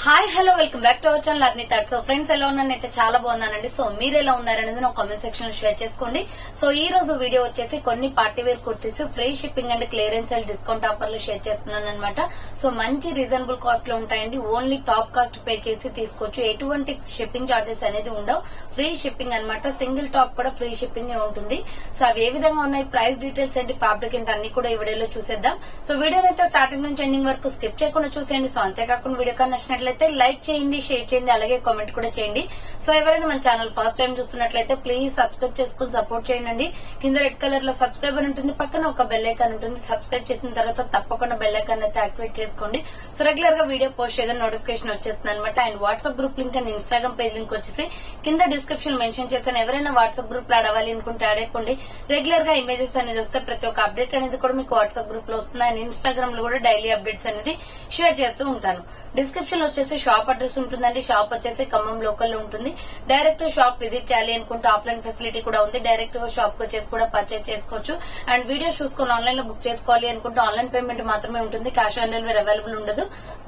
Hi hello welcome back to our channel అర్నీ thought. So friends ఎలా ఉన్నానైతే చాలా బాగున్నానండి. సో మీరు ఎలా ఉన్నారనేది నా కామెంట్ సెక్షన్ లో షేర్ చేసుకోండి. సో ఈ రోజు వీడియో వచ్చేసి కొన్ని party wear kurtis free shipping and clearance and discount offer లో షేర్ చేస్తున్నాను అనమాట. సో మంచి రీజనబుల్ కాస్ట్ లో ఉంటాయండి. ఓన్లీ టాప్ కాస్ట్ పే చేసి తీసుకోవచ్చు. ఎటువంటి షిప్పింగ్ చార్జెస్ అనేది ఉండవు. ఫ్రీ షిప్పింగ్ అనమాట. సింగిల్ టాప్ కూడా ఫ్రీ షిప్పింగ్ ఉంటుంది. సో అవి ఏ విధంగా ఉన్నాయి, ప్రైస్ డీటెయిల్స్ ఏంటి, ఫ్యాబ్రిక్ ఏంటి అన్ని కూడా ఈ వీడియోలో చూసేద్దాం. సో వీడియో అయితే స్టార్టింగ్ నుంచి ఎండింగ్ వరకు స్కిప్ చేయకుండా చూసేయండి. సో అంతేకాకుండా వీడియో కన్నా నచ్చినట్లయితే లైక్ చేయండి, షేర్ చేయండి, అలాగే కామెంట్ కూడా చేయండి. సో ఎవరైనా మన ఛానల్ ఫస్ట్ టైం చూస్తున్నట్లయితే ప్లీజ్ సబ్స్క్రైబ్ చేసుకుని సపోర్ట్ చేయండి. కింద రెడ్ కలర్ లో సబ్స్క్రైబ్ అని ఉంటుంది, పక్కన ఒక బెల్ ఐకాన్ ఉంటుంది. సబ్స్క్రైబ్ చేసిన తర్వాత తప్పకుండా బెల్ ఐకాన్ అయితే యాక్టివేట్ చేసుకోండి. సో రెగ్యులర్ గా వీడియో పోస్ట్ చేయగా నోటిఫికేషన్ వచ్చేస్తుంది అనమాట. And WhatsApp group link and Instagram page link వచ్చేసి కింద డిస్క్రిప్షన్ మెన్షన్ చేస్తాను. ఎవరైనా వాట్సాప్ గ్రూప్ లో యాడ్ అవ్వాలి అనుకుంటే యాడ్ అయిపోండి. రెగ్యులర్ గా ఇమేజెస్ అనేది వస్తే ప్రతి ఒక్క అప్డేట్ అనేది కూడా మీకు వాట్సాప్ గ్రూప్ లో వస్తుంది. అండ్ ఇన్స్టాగ్రామ్ లో కూడా డైలీ అప్డేట్స్ అనేది షేర్ చేస్తూ ఉంటాను. డిస్క్రిప్షన్ లో వచ్చేసి షాప్ అడ్రస్ ఉంటుందండి. షాప్ వచ్చేసి ఖమ్మం లోకల్ లో ఉంటుంది. డైరెక్ట్ షాప్ విజిట్ చేయాలి అనుకుంటే ఆఫ్లైన్ ఫెసిలిటీ కూడా ఉంది. డైరెక్ట్ గా షాప్ కి వచ్చేసి కూడా పర్చేస్ చేసుకోవచ్చు. అండ్ వీడియోస్ చూసుకుని ఆన్లైన్ లో బుక్ చేసుకోవాలి అనుకుంటే ఆన్లైన్ పేమెంట్ మాత్రమే ఉంటుంది. క్యాష్ ఆన్ డెలివరీ అవైలబుల్ ఉండదు.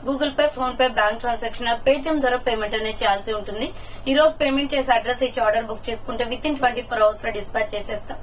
Google Pay, PhonePe, bank transaction, Paytm ద్వారా పేమెంట్ అనేది చేయాల్సి ఉంటుంది. ఈ రోజు పేమెంట్ చేసి అడ్రస్ ఇచ్చి ఆర్డర్ బుక్ చేసుకుంటే విత్ ఇన్ 24 hours లో డిస్పాచ్ చేసేస్తాం.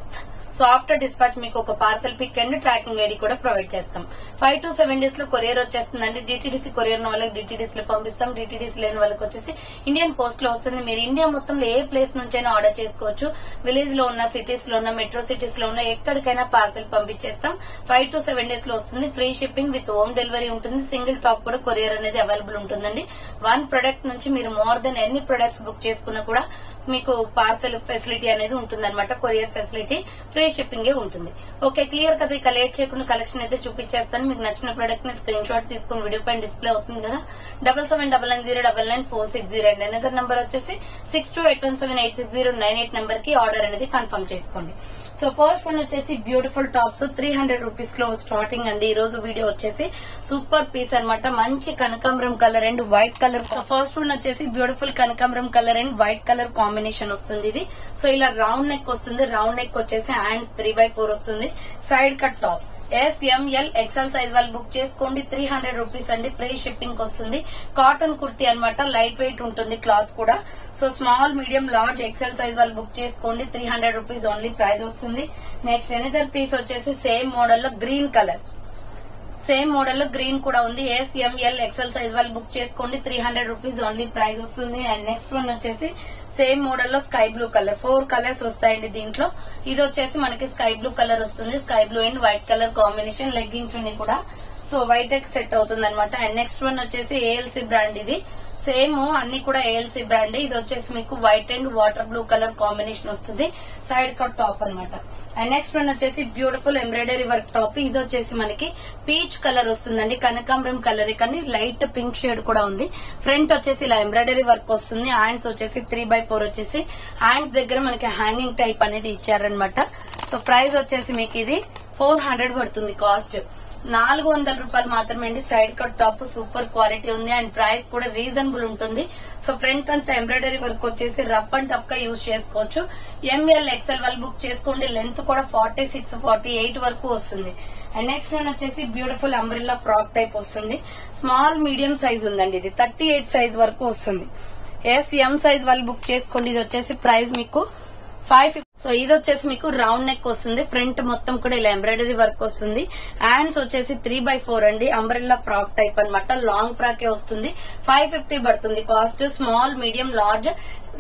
సో ఆఫ్టర్ డిస్పాచ్ మీకు ఒక parcel pick and tracking ID కూడా ప్రొవైడ్ చేస్తాం. 5 to 7 days లో కొరియర్ వచ్చేస్తుందండి. డిటిడిసి కొరియర్ ఉన్న వాళ్ళకి డిటిడిసి లో పంపిస్తాం. డిటిడిసి లేని వాళ్ళకి వచ్చేసి ఇండియన్ పోస్ట్ లో వస్తుంది. మీరు ఇండియా మొత్తంలో ఏ ప్లేస్ నుంచైనా ఆర్డర్ చేసుకోవచ్చు. విలేజ్ లో ఉన్న, సిటీస్ లో ఉన్న, మెట్రో సిటీస్ లో ఉన్న ఎక్కడికైనా పార్సల్ పంపించేస్తాం. 5 to 7 days లో వస్తుంది. Free shipping with home delivery ఉంటుంది. సింగిల్ టాప్ కూడా కొరియర్ అనేది అవైలబుల్ ఉంటుందండి. వన్ ప్రొడక్ట్ నుంచి మీరు మోర్ దెన్ ఎన్ని ప్రొడక్ట్స్ బుక్ చేసుకున్నా కూడా మీకు పార్సల్ ఫెసిలిటీ అనేది ఉంటుంది అనమాట. కొరియర్ ఫెసిలిటీ, ఫ్రీ షిప్పింగ్ ఉంటుంది. ఓకే, క్లియర్ కదా. ఇక లేట్ చేయకుండా కలెక్షన్ అయితే చూపించేస్తాను. మీకు నచ్చిన ప్రొడక్ట్ ని స్క్రీన్ షాట్ తీసుకుని వీడియో పైన డిస్ప్లే అవుతుంది కదా. 7799099460 అండి. అనదర్ నెంబర్ వచ్చేసి 6281786098 నెంబర్ కి ఆర్డర్ అనేది కన్ఫర్మ్ చేసుకోండి. సో ఫస్ట్ వన్ వచ్చేసి బ్యూటిఫుల్ టాప్స్ 300 రూపీస్ లో స్టార్టింగ్ అండి. ఈ రోజు వీడియో వచ్చేసి సూపర్ పీస్ అనమాట. మంచి కనకాంబరం colour and white colour. So first one వచ్చేసి బ్యూటిఫుల్ కనకాంబరం colour and white colour combination వస్తుంది ఇది. సో ఇలా రౌండ్ నెక్ వస్తుంది. రౌండ్ నెక్ వచ్చేసి హ్యాండ్స్ 3/4 వస్తుంది. Side cut top. SML XL size వాళ్ళు బుక్ చేసుకోండి. 300 రూపీస్ అండి. ఫ్రీ షిప్పింగ్ వస్తుంది. కాటన్ కుర్తీ అనమాట. లైట్ వెయిట్ ఉంటుంది క్లాత్ కూడా. So small, medium, large, XL size వాళ్ళు బుక్ చేసుకోండి. 300 రూపీస్ ఓన్లీ ప్రైస్ వస్తుంది. నెక్స్ట్ ఎనదర్ పీస్ వచ్చేసి సేమ్ మోడల్ లో గ్రీన్ కలర్. సేమ్ మోడల్ లో గ్రీన్ కూడా ఉంది. SML XL సైజ్ వాళ్ళు బుక్ చేసుకోండి. 300 రూపీస్ ఓన్లీ ప్రైస్ వస్తుంది. అండ్ నెక్స్ట్ వన్ వచ్చేసి సేమ్ మోడల్ లో స్కై బ్లూ కలర్. 4 కలర్స్ వస్తాయండి దీంట్లో. ఇది వచ్చేసి మనకి స్కై బ్లూ కలర్ వస్తుంది. Sky blue and white colour combination. Leggings ఉంది కూడా. సో వైట్ ఎక్ సెట్ అవుతుంది అనమాట. అండ్ నెక్స్ట్ వన్ వచ్చేసి ALC బ్రాండ్. ఇది సేమ్ అన్ని కూడా ALC బ్రాండ్. ఇది వచ్చేసి మీకు white and water blue colour combination వస్తుంది. సైడ్ కట్ టాప్ అనమాట. అండ్ నెక్స్ట్ వన్ వచ్చేసి బ్యూటిఫుల్ ఎంబ్రాయిడరీ వర్క్ టాప్. ఇది వచ్చేసి మనకి పీచ్ కలర్ వస్తుందండి. కనకాంబరం కలర్ కానీ లైట్ పింక్ షేడ్ కూడా ఉంది. ఫ్రంట్ వచ్చేసి ఇలా ఎంబ్రాయిడరీ వర్క్ వస్తుంది. హ్యాండ్స్ వచ్చేసి 3/4 వచ్చేసి హ్యాండ్స్ దగ్గర మనకి హ్యాంగింగ్ టైప్ అనేది ఇచ్చారనమాట. సో ప్రైస్ వచ్చేసి మీకు ఇది 400 పడుతుంది. కాస్ట్ 400 రూపాయలు మాత్రమే అండి. Side cut top super quality ఉంది. అండ్ ప్రైస్ కూడా రీజనబుల్ ఉంటుంది. సో ఫ్రంట్ అంతా ఎంబ్రాయిడరీ వర్క్ వచ్చేసి రఫ్ అండ్ టఫ్ గా యూజ్ చేసుకోవచ్చు. ML XL వాళ్ళు బుక్ చేసుకోండి. లెంత్ కూడా 46, 48 వరకు వస్తుంది. అండ్ నెక్స్ట్ వన్ వచ్చేసి బ్యూటిఫుల్ అంబ్రెల్లా ఫ్రాక్ టైప్ వస్తుంది. స్మాల్, మీడియం సైజ్ ఉందండి. ఇది 38 సైజ్ వరకు వస్తుంది. SM సైజ్ వాళ్ళు బుక్ చేసుకోండి. ఇది వచ్చేసి ప్రైస్ మీకు 550. సో ఇది వచ్చేసి మీకు రౌండ్ నెక్ వస్తుంది. ఫ్రంట్ మొత్తం కూడా ఇలా ఎంబ్రాయిడరీ వర్క్ వస్తుంది. హ్యాండ్స్ వచ్చేసి 3/4 అండి. అంబ్రెల్లా ఫ్రాక్ టైప్ అనమాట. లాంగ్ ఫ్రాక్ వస్తుంది. 550 పడుతుంది cost. Small, medium,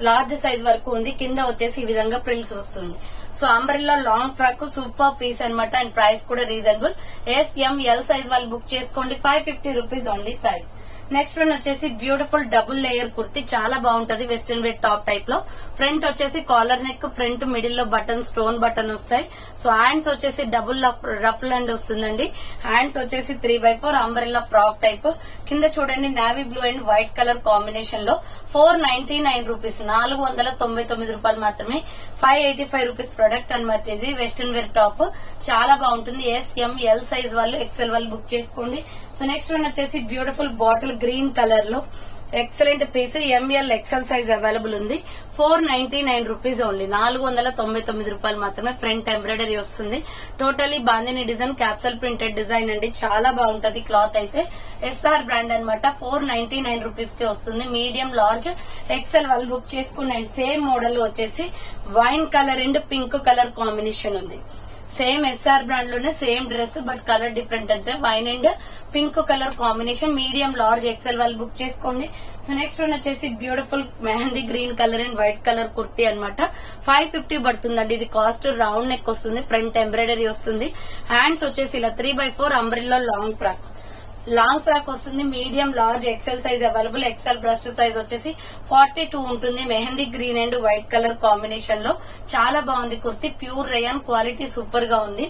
large size వరకు ఉంది. కింద వచ్చేసి ఈ విధంగా ప్రిల్స్ వస్తుంది. So umbrella long frock super piece అనమాట. అండ్ ప్రైస్ కూడా రీజనబుల్. SML సైజ్ వాళ్ళు బుక్ చేసుకోండి. 550 rupees only price. Next one వచ్చేసి బ్యూటిఫుల్ డబుల్ లేయర్ కుర్తీ. చాలా బాగుంటది. వెస్టర్న్ వేర్ టాప్ టైప్ లో. ఫ్రంట్ వచ్చేసి కాలర్ నెక్. ఫ్రంట్ మిడిల్ లో బటన్, స్టోన్ బటన్ వస్తాయి. సో హ్యాండ్స్ వచ్చేసి డబుల్ రఫ్ హ్యాండ్ వస్తుందండి. హ్యాండ్స్ వచ్చేసి 3/4 అంబ్రెల్లా ఫ్రాక్ టైప్. కింద చూడండి navy blue and white colour combination లో 499 రూపీస్. 499 రూపాయలు మాత్రమే. 585 రూపీస్ ప్రొడక్ట్ అనమాట. ఇది వెస్టర్న్ వేర్ టాప్ చాలా బాగుంటుంది. SML సైజ్ వాళ్ళు, XL వాళ్ళు బుక్ చేసుకోండి. సో నెక్స్ట్ వన్ వచ్చేసి బ్యూటిఫుల్ బాటిల్ గ్రీన్ కలర్ లో excellent piece. ML XL size available ఉంది. 499 రూపీస్ ఓన్లీ, 499 రూపాయలు మాత్రమే. ఫ్రంట్ ఎంబ్రాయిడరీ వస్తుంది. Totally bandhani design, capsule printed design అండి. చాలా బాగుంటది క్లాత్ అయితే. ఎస్ఆర్ బ్రాండ్ అనమాట. 499 రూపీస్ కి వస్తుంది. మీడియం, లార్జ్, ఎక్సెల్ వాళ్ళు బుక్ చేసుకున్నాండి. సేమ్ మోడల్ వచ్చేసి wine colour and pink colour combination ఉంది. సేమ్ ఎస్ఆర్ బ్రాండ్ లోనే same dress, but colour different అంటే wine and pink colour combination. Medium, large, XL వాళ్ళు బుక్ చేసుకోండి. సో నెక్స్ట్ వన్ వచ్చేసి beautiful mehndi green colour and white colour kurti అనమాట. 550 పడుతుందండి. ఇది cost. Round neck వస్తుంది, ఫ్రంట్ ఎంబ్రాయిడరీ వస్తుంది. హ్యాండ్స్ వచ్చేసి ఇలా 3/4 అంబ్రెల్లా లాంగ్ ఫ్రాక్ వస్తుంది. Medium, large, XL size available. XL bust size వచ్చేసి 42 ఉంటుంది. Mehndi green and white colour combination లో చాలా బాగుంది kurti. Pure rayon quality super గా ఉంది.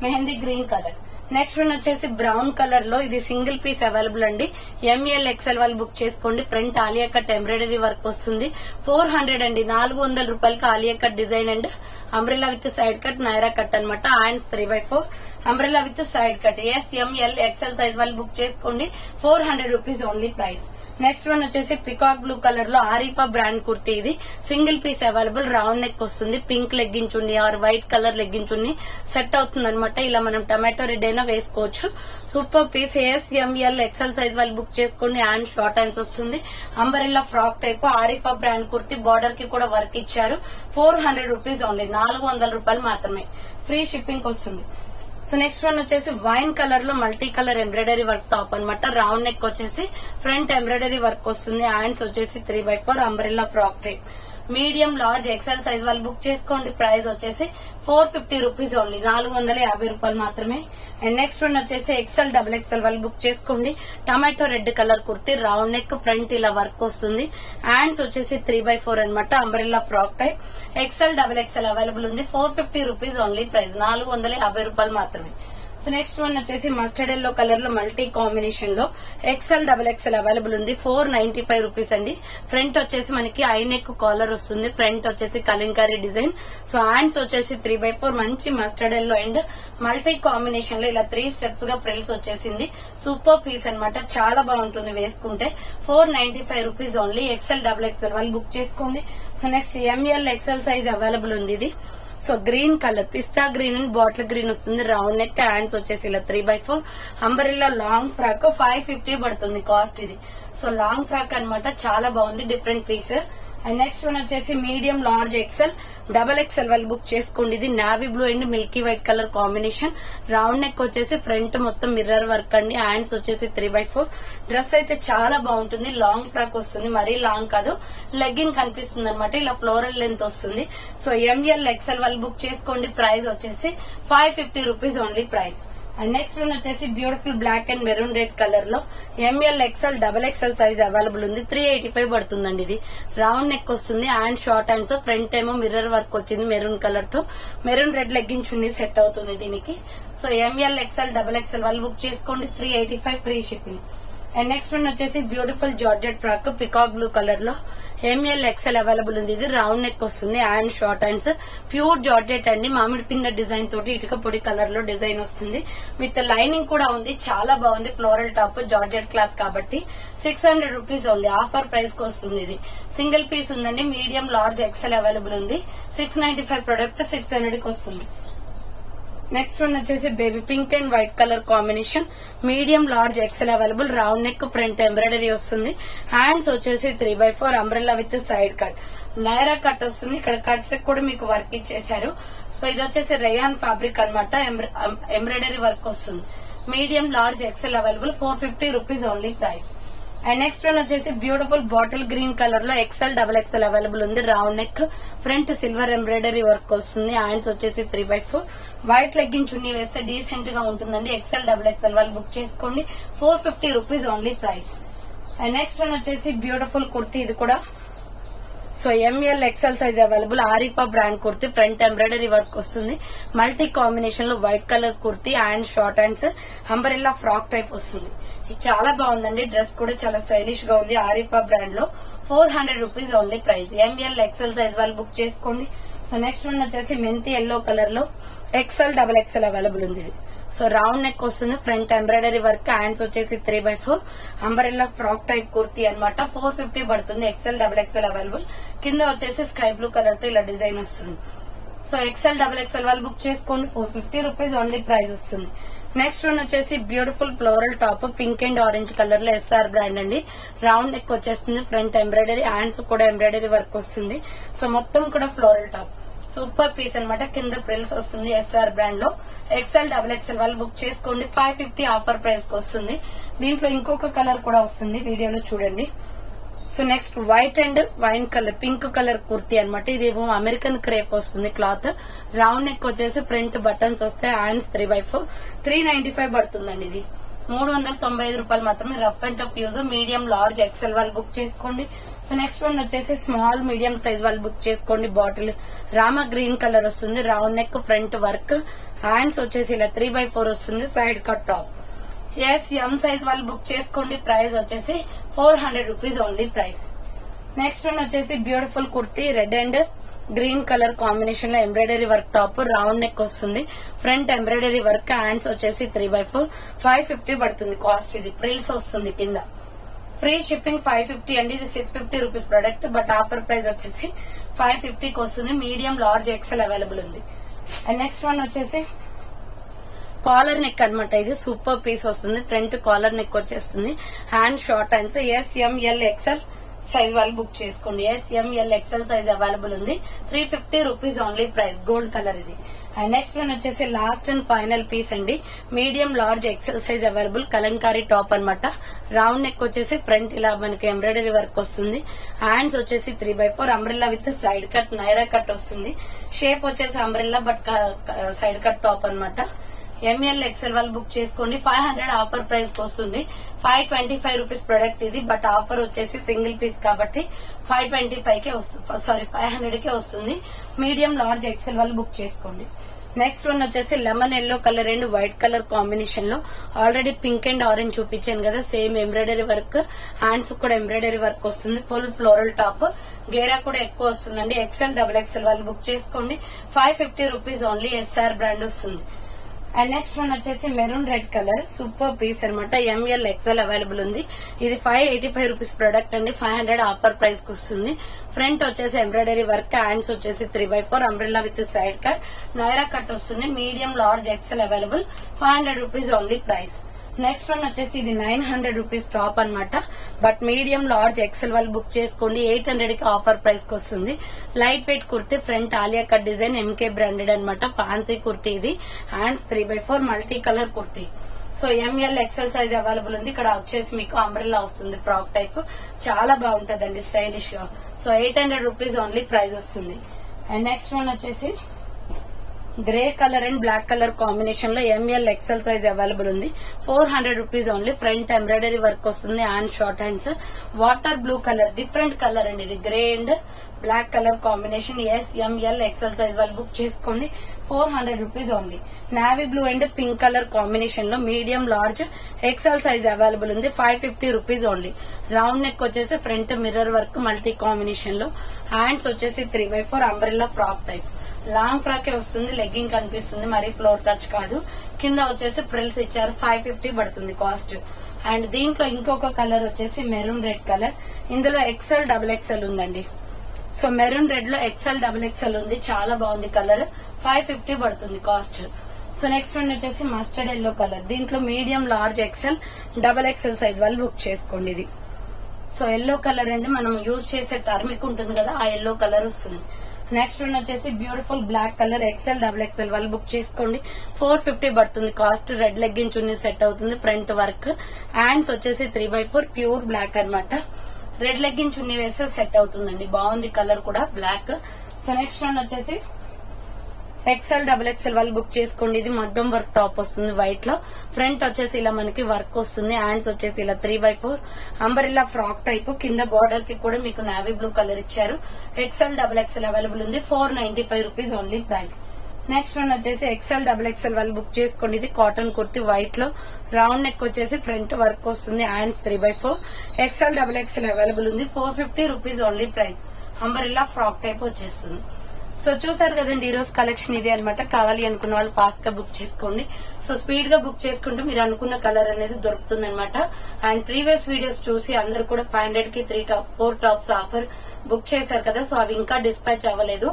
Mehndi green colour. Next one వచ్చేసి బ్రౌన్ కలర్ లో ఇది సింగిల్ పీస్ అవైలబుల్ అండి. ఎంఎల్ ఎక్సెల్ వాళ్ళు బుక్ చేసుకోండి. Front Alia cut embroidery work వస్తుంది. 400 అండి, 400 రూపాయలకి Alia cut design and umbrella with side cut, Naira cut అనమాట. Hands 3/4 umbrella with side cut. ML XL size వాళ్ళు బుక్ చేసుకోండి. 400 rupees only price. Next one వచ్చేసి పికాక్ బ్లూ కలర్ లో ఆరిఫా బ్రాండ్ కుర్తీ. ఇది single piece available. Round neck వస్తుంది. Pink లెగ్గించుంది or white colour లెగ్గించుంది set అవుతుంది అనమాట. ఇలా మనం టమాటో రెడ్ అయినా వేసుకోవచ్చు. Super piece. ML XL size వాళ్ళు బుక్ చేసుకోండి. హ్యాండ్ షార్ట్ హ్యాండ్స్ వస్తుంది. Umbrella frock type Arifa brand kurti. Border కి కూడా వర్క్ ఇచ్చారు. 400 రూపీస్ ఓన్లీ, 400 రూపాయలు మాత్రమే. ఫ్రీ షిప్పింగ్ వస్తుంది. సో నెక్స్ట్ వన్ వచ్చేసి వైన్ కలర్ లో multi colour embroidery work top అనమాట. రౌండ్ నెక్ వచ్చేసి ఫ్రంట్ ఎంబ్రాయిడరీ వర్క్ వస్తుంది. హ్యాండ్స్ వచ్చేసి 3/4 umbrella frock type. Medium, large, XL size వాళ్ళు బుక్ చేసుకోండి. ప్రైస్ వచ్చేసి 450 రూపీస్ ఓన్లీ, 450 రూపాయలు మాత్రమే. అండ్ నెక్స్ట్ వన్ వచ్చేసి ఎక్సెల్ డబుల్ ఎక్సెల్ వాళ్ళు బుక్ చేసుకోండి. Tomato red colour kurti. Round neck, front ఇలా వర్క్ వస్తుంది. హ్యాండ్స్ వచ్చేసి 3/4 అనమాట. Umbrella frock type. XL double XL available ఉంది. 450 రూపీస్ ఓన్లీ ప్రైస్, 450 రూపాయలు మాత్రమే. సో నెక్స్ట్ వన్ వచ్చేసి మస్టర్డ్ ఎల్లో కలర్ లో మల్టీ కాంబినేషన్ లో ఎక్సెల్ డబుల్ ఎక్సెల్ అవైలబుల్ ఉంది. 495 రూపీస్ అండి. ఫ్రంట్ వచ్చేసి మనకి ఐ నెక్ కాలర్ వస్తుంది. ఫ్రంట్ వచ్చేసి కలంకారీ డిజైన్. సో హ్యాండ్స్ వచ్చేసి 3/4 మంచి mustard yellow and multi combination లో ఇలా 3 స్టెప్స్ గా ప్రిల్స్ వచ్చేసింది. సూపర్ పీస్ అనమాట. చాలా బాగుంటుంది వేసుకుంటే. 495 rupees only. XL double XL వాళ్ళు బుక్ చేసుకోండి. So next ML XL size available ఉంది. ఇది సో గ్రీన్ కలర్, పిస్తా గ్రీన్ అండ్ బాటిల్ గ్రీన్ వస్తుంది. రౌండ్ నెక్, హ్యాండ్స్ వచ్చేసి ఇలా 3/4 అంబరెల్లా లాంగ్ ఫ్రాక్. 550 పడుతుంది కాస్ట్ ఇది. సో లాంగ్ ఫ్రాక్ అనమాట. చాలా బాగుంది, different piece. And next one వచ్చేసి medium, large, XL double XL వాళ్ళు బుక్ చేసుకోండి. ఇది navy blue and milky white colour combination. Round neck వచ్చేసి ఫ్రంట్ మొత్తం మిర్రర్ వర్క్ అండి. హ్యాండ్స్ వచ్చేసి 3/4. డ్రెస్ అయితే చాలా బాగుంటుంది. లాంగ్ ఫ్రాక్ వస్తుంది, మరీ లాంగ్ కాదు. లెగ్గిన్ కనిపిస్తుంది అనమాట. ఇలా ఫ్లోరల్ లెంత్ వస్తుంది. సో ఎంఎల్ ఎక్సెల్ వాళ్ళు బుక్ చేసుకోండి. ప్రైస్ వచ్చేసి 550 rupees only price. And next one వచ్చేసి beautiful black and maroon red colour లో ML XL double XL size available ఉంది. 385 పడుతుందండి. ఇది రౌండ్ నెక్ వస్తుంది. Hand short hands. ఫ్రంట్ ఏమో మిర్రర్ వర్క్ వచ్చింది మెరూన్ కలర్ తో. మెరూన్ రెడ్ లెగ్గించుండి సెట్ అవుతుంది దీనికి. So ML XL double XL వాళ్ళు బుక్ చేసుకోండి. 385 free shipping. And next one వచ్చేసి beautiful georgette frock peacock blue colour లో ఎంఎల్ ఎక్సెల్ అవైలబుల్ ఉంది. ఇది రౌండ్ నెక్ వస్తుంది. Hand short hands. Pure georgette అండి. మామిడి పింద డిజైన్ తోటి ఇటుక పొడి కలర్ లో డిజైన్ వస్తుంది. విత్ లైనింగ్ కూడా ఉంది. చాలా బాగుంది. ఫ్లోరల్ టాప్, జార్జెట్ క్లాత్ కాబట్టి 600 రూపీస్ ఓన్లీ. ఆఫర్ ప్రైస్ కి వస్తుంది. ఇది సింగిల్ పీస్ ఉందండి. మీడియం, లార్జ్, ఎక్సెల్ అవైలబుల్ ఉంది. 695 ప్రొడక్ట్ 600 కి వస్తుంది. నెక్స్ట్ వన్ వచ్చేసి baby pink and white colour combination. Medium, large, XL available. Round neck, front embroidery వస్తుంది. హ్యాండ్స్ వచ్చేసి 3/4 umbrella with side cut. Naira cut వస్తుంది. ఇక్కడ కట్స్ కూడా మీకు వర్క్ ఇచ్చేసారు. సో ఇది వచ్చేసి రేయాన్ ఫ్యాబ్రిక్ అనమాట. ఎంబ్రాయిడరీ వర్క్ వస్తుంది. Medium, large, XL available. 450 rupees only price. And next one వచ్చేసి బ్యూటిఫుల్ బాటిల్ గ్రీన్ కలర్ లో ఎక్సెల్ డబల్ ఎక్సెల్ అవైలబుల్ ఉంది. Round neck, front silver embroidery work వస్తుంది. హ్యాండ్స్ వచ్చేసి 3/4. వైట్ లెగ్గింగ్ చున్నీ వేస్తే decent గా ఉంటుందండి. ఎక్సెల్ డబుల్ ఎక్సెల్ వాళ్ళు book చేసుకోండి. 450 rupees only price. And next one వచ్చేసి బ్యూటిఫుల్ కుర్తీ. ఇది కూడా so ML XL size available. Arifa brand kurti. Front embroidery work వస్తుంది. మల్టీ కాంబినేషన్ లో white colour kurti. Hand short hands. Umbrella frock type వస్తుంది. ఇది చాలా బాగుందండి. డ్రెస్ కూడా చాలా స్టైలిష్ గా ఉంది. ఆరిఫా బ్రాండ్ లో 400 rupees only price. ML XL size వాళ్ళు బుక్ చేసుకోండి. సో నెక్స్ట్ వన్ వచ్చేసి మెంతి ఎల్లో కలర్ లో ఎక్సెల్ డబల్ ఎక్సెల్ అవైలబుల్ ఉంది. సో రౌండ్ నెక్ వస్తుంది, ఫ్రంట్ ఎంబ్రాయిడరీ వర్క్, హ్యాండ్స్ వచ్చేసి 3/4 అంబ్రెల్లా ఫ్రాక్ టైప్ కుర్తీ అనమాట. 450 పడుతుంది. XL double XL available. కింద వచ్చేసి స్కై బ్లూ కలర్ తో ఇలా డిజైన్ వస్తుంది. సో ఎక్సెల్ డబుల్ ఎక్సెల్ వాళ్ళు బుక్ చేసుకోండి. 450 రూపీస్ ఓన్లీ ప్రైస్ వస్తుంది. నెక్స్ట్ వన్ వచ్చేసి beautiful floral top, pink and orange colour లో ఎస్ఆర్ బ్రాండ్ అండి. రౌండ్ నెక్ వచ్చేస్తుంది, ఫ్రంట్ ఎంబ్రాయిడరీ, హ్యాండ్స్ కూడా ఎంబ్రాయిడరీ వర్క్ వస్తుంది. సో మొత్తం కూడా ఫ్లోరల్ టాప్, సూపర్ పీస్ అనమాట. కింద ప్రిల్స్ వస్తుంది ఎస్ఆర్ బ్రాండ్ లో. ఎక్సెల్ డబుల్ ఎక్సెల్ వాళ్ళు బుక్ చేసుకోండి. 550 ఆఫర్ ప్రైస్ కి వస్తుంది. దీంట్లో ఇంకొక కలర్ కూడా వస్తుంది, వీడియోలో చూడండి. So next white and wine colour, pink colour kurti అనమాట. ఇదేమో అమెరికన్ క్రేప్ వస్తుంది క్లాత్. రౌండ్ నెక్ వచ్చేసి ఫ్రంట్ బటన్స్ వస్తాయి, హ్యాండ్స్ 3/4. 395 పడుతుందండి. ఇది 395 రూపాయలు మాత్రమే. Rough and tough use, medium large XL వాళ్ళు బుక్ చేసుకోండి. సో నెక్స్ట్ వన్ వచ్చేసి స్మాల్ మీడియం సైజ్ వాళ్ళు బుక్ చేసుకోండి. బాటిల్ రామా గ్రీన్ కలర్ వస్తుంది. Round neck, front work, hands వచ్చేసి ఇలా 3/4 వస్తుంది. Side cut top. ఎం సైజ్ వాళ్ళు బుక్ చేసుకోండి. ప్రైస్ వచ్చేసి 400 rupees only price. Next one వచ్చేసి beautiful kurti, red and green colour combination లో embroidery work top, round neck వస్తుంది, ఫ్రంట్ ఎంబ్రాయిడరీ వర్క్, హ్యాండ్స్ వచ్చేసి 3/4. 550 పడుతుంది కాస్ట్. ఇది ప్రిల్స్ వస్తుంది కింద. ఫ్రీ షిప్పింగ్ 550 అండి. ఇది 650 rupees product, but offer price వచ్చేసి 550కి వస్తుంది. మీడియం లార్జ్ ఎక్సెల్ అవైలబుల్ ఉంది. అండ్ నెక్స్ట్ వన్ వచ్చేసి కాలర్ నెక్ అనమాట. ఇది సూపర్ పీస్ వస్తుంది. ఫ్రంట్ కాలర్ నెక్ వచ్చేస్తుంది, hand short hands. SML XL size వాళ్ళు బుక్ చేసుకోండి. SML XL సైజ్ అవైలబుల్ ఉంది. 350 rupees only price. Gold colour ఇది. అండ్ నెక్స్ట్ వన్ వచ్చేసి లాస్ట్ అండ్ ఫైనల్ పీస్ అండి. Medium large XL size available. Kalamkari top అనమాట. Round neck వచ్చేసి front ఇలా మనకి ఎంబ్రాయిడరీ వర్క్ వస్తుంది. హ్యాండ్స్ వచ్చేసి 3/4. Umbrella with side cut, Naira cut వస్తుంది. షేప్ వచ్చేసి umbrella but side cut top అనమాట. ML XL వాళ్ళు బుక్ చేసుకోండి. 500 ఆఫర్ ప్రైస్ కి వస్తుంది. 525 రూపీస్ ప్రొడక్ట్ ఇది, బట్ ఆఫర్ వచ్చేసి సింగిల్ పీస్ కాబట్టి 525 కే వస్తుంది. సారీ 500 కే వస్తుంది. మీడియం లార్జ్ ఎక్సెల్ వాళ్ళు బుక్ చేసుకోండి. నెక్స్ట్ వన్ వచ్చేసి lemon yellow colour and white colour combination లో ఆల్రెడీ పింక్ అండ్ ఆరెంజ్ చూపించాను కదా, సేమ్ ఎంబ్రాయిడరీ వర్క్, హ్యాండ్స్ కూడా ఎంబ్రాయిడరీ వర్క్ వస్తుంది. ఫుల్ ఫ్లోరల్ టాప్, గేరా కూడా ఎక్కువ వస్తుందండి. ఎక్సెల్ డబుల్ ఎక్సెల్ వాళ్ళు బుక్ చేసుకోండి. 550 రూపీస్ ఓన్లీ. SR బ్రాండ్ వస్తుంది. అండ్ నెక్స్ట్ వన్ వచ్చేసి maroon red colour, super piece అనమాట. ML XL అవైలబుల్ ఉంది. ఇది 585 రూపీస్ ప్రొడక్ట్ అండి. 500 ఆఫర్ ప్రైస్ కి వస్తుంది. ఫ్రంట్ వచ్చేసి ఎంబ్రాయిడరీ వర్క్, హ్యాండ్స్ వచ్చేసి 3/4. Umbrella with side cut, Naira cut వస్తుంది. Medium large XL available. 500 rupees only price. Next one వచ్చేసి ఇది 900 రూపీస్ టాప్ అనమాట, బట్ మీడియం లార్జ్ ఎక్సెల్ వాళ్ళు బుక్ చేసుకోండి. 800 కి ఆఫర్ ప్రైస్ కి వస్తుంది. Light weight kurti, front Alia cut design, MK branded అనమాట. ఫ్యాన్సీ కుర్తీ ఇది. Hands 3/4, multi colour kurti. So ML XL size available ఉంది. ఇక్కడ వచ్చేసి మీకు అంబ్రెల్లా వస్తుంది, ఫ్రాక్ టైప్. చాలా బాగుంటదండి, స్టైలిష్ గా. సో 800 రూపీస్ ఓన్లీ ప్రైస్ వస్తుంది. అండ్ నెక్స్ట్ వన్ వచ్చేసి grey colour and black colour combination లో ML XL సైజ్ అవైలబుల్ ఉంది. 400 rupees only. Front embroidery work వస్తుంది, hand short hands. Water blue colour, different colour అండి ఇది. Grey and black colour combination. SML XL size వాళ్ళు book చేసుకోండి. 400 rupees only. Navy blue and pink colour combination లో medium large XL size available ఉంది. 550 rupees only. Round neck వచ్చేసి front mirror work, multi combination లో. Hands వచ్చేసి 3/4, umbrella frock type. Long frock వస్తుంది, legging కనిపిస్తుంది, మరి ఫ్లోర్ టచ్ కాదు. కింద వచ్చేసి ప్రిల్స్ ఇచ్చారు. 550 పడుతుంది కాస్ట్. అండ్ దీంట్లో ఇంకొక కలర్ వచ్చేసి మెరూన్ రెడ్ కలర్. ఇందులో XL డబుల్ XL ఉందండి. సో మెరూన్ రెడ్ లో XL డబుల్ XL ఉంది. చాలా బాగుంది కలర్. 550 పడుతుంది కాస్ట్. సో నెక్స్ట్ వన్ వచ్చేసి మస్టర్డ్ ఎల్లో కలర్. దీంట్లో medium large XL double XL size వాళ్ళు బుక్ చేసుకోండి. ఇది సో ఎల్లో కలర్ అండి, మనం యూజ్ చేసే టర్మిక్ ఉంటుంది కదా, ఆ ఎల్లో కలర్ వస్తుంది. నెక్స్ట్ వన్ వచ్చేసి beautiful black colour, XL double XL వాళ్ళు బుక్ చేసుకోండి. 450 పడుతుంది cost. Red legging chunni set అవుతుంది, ఫ్రంట్ వర్క్. హ్యాండ్స్ వచ్చేసి 3/4, ప్యూర్ బ్లాక్ అనమాట. రెడ్ లెగ్గిన్ చున్నీ వేస్తే సెట్ అవుతుందండి, బాగుంది కలర్ కూడా, బ్లాక్. సో నెక్స్ట్ వన్ వచ్చేసి XL డబుల్ XL వాళ్ళు బుక్ చేసుకోండి. ఇది మగ్గం వర్క్ టాప్ వస్తుంది వైట్ లో. ఫ్రంట్ వచ్చేసి ఇలా మనకి వర్క్ వస్తుంది. హ్యాండ్స్ వచ్చేసి ఇలా 3/4, అంబరిల్లా ఫ్రాక్ టైప్. కింద బార్డర్ కి కూడా మీకు నావీ బ్లూ కలర్ ఇచ్చారు. XL డబుల్ XL అవైలబుల్ ఉంది. 495 rupees only price. Next one వచ్చేసి XL డబుల్ XL వాళ్ళు బుక్ చేసుకోండి. ఇది కాటన్ కుర్తి వైట్ లో. రౌండ్ నెక్ వచ్చేసి ఫ్రంట్ వర్క్ వస్తుంది. Hands 3/4. XL double XL available ఉంది. 450 rupees only price. Umbrella frock type వచ్చేస్తుంది. సో చూసారు కదండి ఈ రోజు కలెక్షన్ ఇది అనమాట. కావాలి అనుకున్న వాళ్ళు ఫాస్ట్ గా బుక్ చేసుకోండి. సో స్పీడ్ గా బుక్ చేసుకుంటే మీరు అనుకున్న కలర్ అనేది దొరుకుతుంది అనమాట. అండ్ ప్రీవియస్ వీడియోస్ చూసి అందరు కూడా 500 కి 4 టాప్స్ ఆఫర్ బుక్ చేశారు కదా. సో అవి ఇంకా డిస్పాచ్ అవ్వలేదు.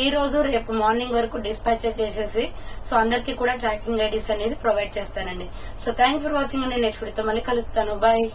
ఈ రోజు రేపు మార్నింగ్ వరకు డిస్పాచ్ చేసేసి సో అందరికి కూడా ట్రాకింగ్ ఐడీస్ అనేది ప్రొవైడ్ చేస్తానండి. సో థ్యాంక్స్ ఫర్ వాచింగ్ అండి. నెక్స్ట్ వీడియోతో మళ్ళీ కలుస్తాను. బాయ్.